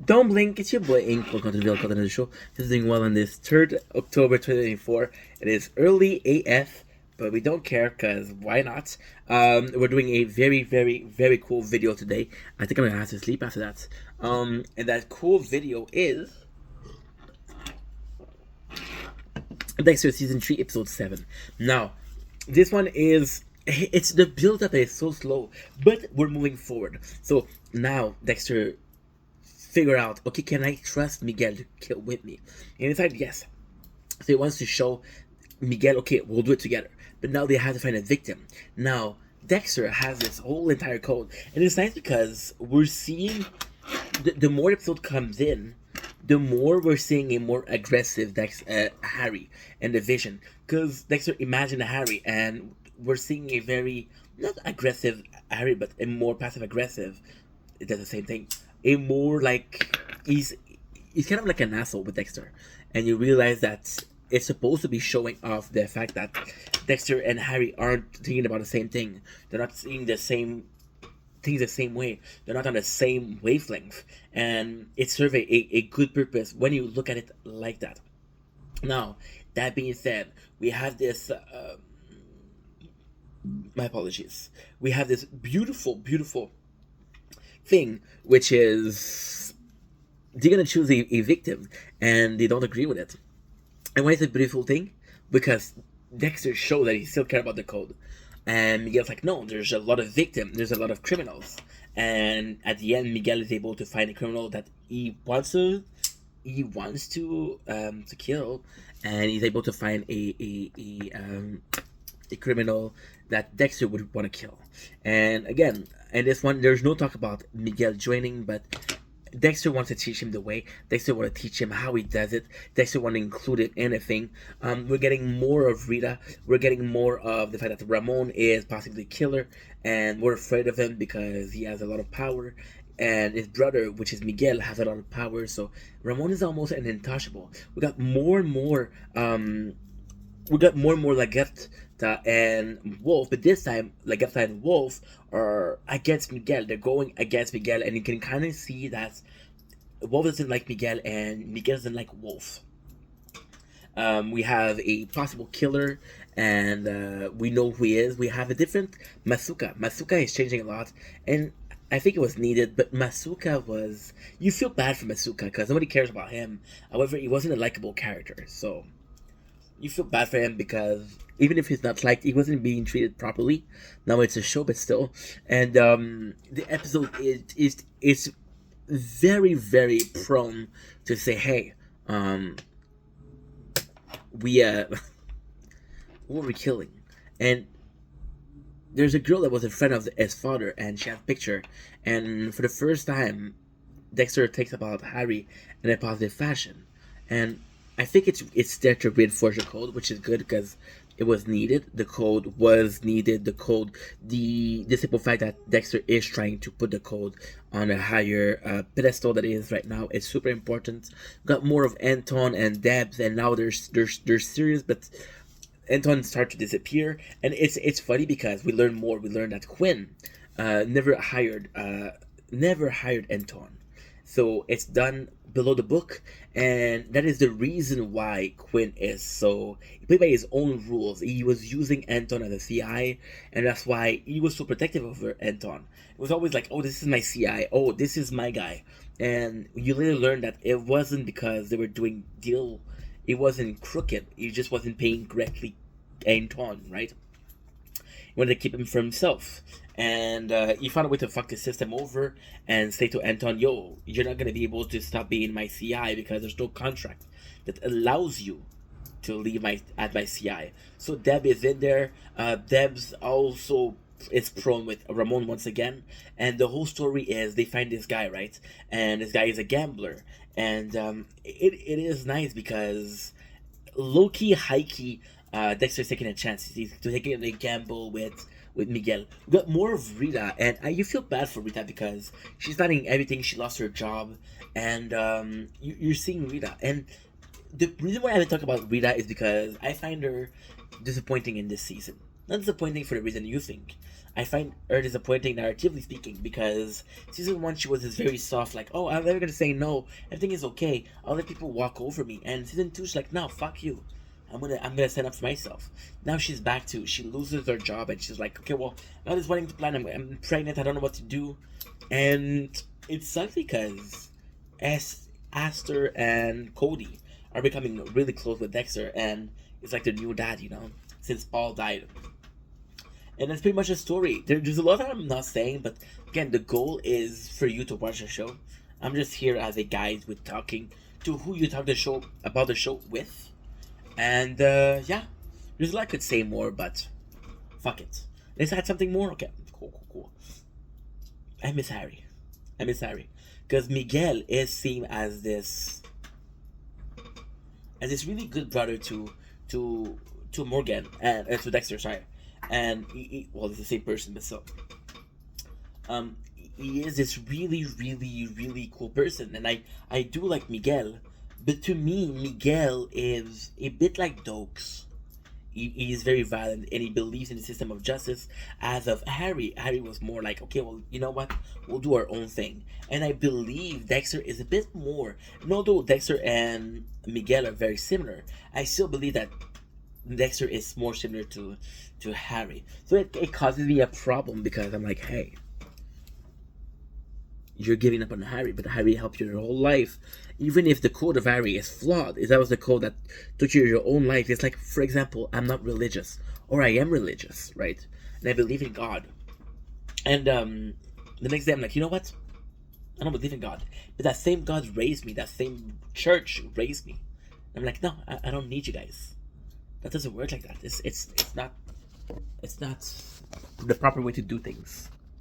Don't blink, it's your boy Ink. Welcome to the Real Content of the Show. This is doing well on this 3rd October 2024. It is early AF, but we don't care because why not? We're doing a very, very, very cool video today. I think I'm gonna have to sleep after that. And that cool video is Dexter Season 3, Episode 7. Now, this one is. It's the build up is so slow, but we're moving forward. So now Dexter figure out, okay, can I trust Miguel to kill with me? And inside, yes. So he wants to show Miguel, okay, we'll do it together. But now they have to find a victim. Now, Dexter has this whole entire code. And it's nice because we're seeing, the more episode comes in, the more we're seeing a more aggressive Harry and the Vision. Because Dexter imagined a Harry, and we're seeing a very, not aggressive Harry, but a more passive aggressive. It does the same thing. A more like he's kind of like an asshole with Dexter, and you realize that it's supposed to be showing off the fact that Dexter and Harry aren't thinking about the same thing. They're not seeing the same things the same way. They're not on the same wavelength, and it serves a good purpose when you look at it like that. Now, that being said, we have this. My apologies. We have this beautiful, beautiful thing, which is they're gonna choose a victim, and they don't agree with it. And why is it a beautiful thing? Because Dexter showed that he still cares about the code, and Miguel's like, no, there's a lot of victims, there's a lot of criminals, and at the end, Miguel is able to find a criminal that he wants to kill, and he's able to find a criminal that Dexter would want to kill. And again, in this one, there's no talk about Miguel joining, but Dexter wants to teach him the way. Dexter wants to teach him how he does it. Dexter wants to include it in a thing. We're getting more of Rita. We're getting more of the fact that Ramon is possibly the killer, and we're afraid of him because he has a lot of power. And his brother, which is Miguel, has a lot of power. So Ramon is almost an untouchable. We got more and more. Lagerta and Wolf, but this time Lagerta and Wolf are against Miguel. They're going against Miguel, and you can kind of see that Wolf doesn't like Miguel, and Miguel doesn't like Wolf. We have a possible killer, and we know who he is. We have a different Masuka. Masuka is changing a lot, and I think it was needed, but Masuka was. You feel bad for Masuka because nobody cares about him. However, he wasn't a likable character, so you feel bad for him because even if he's not liked, he wasn't being treated properly. Now it's a show, but still. And the episode is very, very prone to say, hey, we what were we killing? And there's a girl that was in front of his father, and she has a picture, and for the first time Dexter takes about Harry in a positive fashion. And I think it's there to reinforce the code, which is good because it was needed. The code was needed. The simple fact that Dexter is trying to put the code on a higher pedestal that it is right now is super important. Got more of Anton and Debs, and now they're serious, but Anton start to disappear, and it's funny because we learn more. We learn that Quinn never hired Anton. So it's done below the book, and that is the reason why Quinn is so. He played by his own rules. He was using Anton as a CI, and that's why he was so protective over Anton. It was always like, oh, this is my CI. Oh, this is my guy. And you later learn that it wasn't because they were doing deal. It wasn't crooked. He just wasn't paying correctly Anton, right? He wanted to keep him for himself. And he found a way to fuck the system over and say to Anton, yo, you're not going to be able to stop being my CI because there's no contract that allows you to leave my CI. So Deb is in there. Deb's also is prone with Ramon once again. And the whole story is they find this guy, right? And this guy is a gambler. And it is nice because low-key, high-key, Dexter's taking a chance. He's taking a gamble with Miguel. We got more of Rita, and you feel bad for Rita because she's finding everything. She lost her job, and you're seeing Rita. And the reason why I haven't talked about Rita is because I find her disappointing in this season. Not disappointing for the reason you think. I find her disappointing narratively speaking because season 1 she was this very soft, like, oh, I'm never gonna say no, everything is okay, I'll let people walk over me. And season 2 she's like, no, fuck you. I'm gonna stand up for myself. Now she's back to, she loses her job and she's like, okay, well, now this wedding to plan, I'm pregnant, I don't know what to do. And it sucks because Aster and Cody are becoming really close with Dexter, and it's like their new dad, since Paul died. And that's pretty much the story. There's a lot that I'm not saying, but again, the goal is for you to watch the show. I'm just here as a guide with talking to who you talk about the show with. And yeah, there's a lot I could say more, but fuck it. Let's add something more. Okay, cool. I miss Harry. Because Miguel is seen as this really good brother to Morgan and to Dexter, sorry. And well, it's the same person, but so he is this really cool person, and I do like Miguel, but to me Miguel is a bit like Dokes. He is very violent and he believes in the system of justice. As of Harry was more like, okay, well, you know what, we'll do our own thing. And I believe Dexter is a bit more, and although Dexter and Miguel are very similar, I still believe that Dexter is more similar to Harry. So it causes me a problem because I'm like, hey, you're giving up on Harry, but Harry helped you your whole life. Even if the code of Harry is flawed, if that was the code that took you your own life, it's like, for example, I'm not religious, or I am religious, right? And I believe in God. And the next day I'm like, you know what? I don't believe in God, but that same God raised me. That same church raised me. I'm like, no, I don't need you guys. That doesn't work like that. It's not the proper way to do things.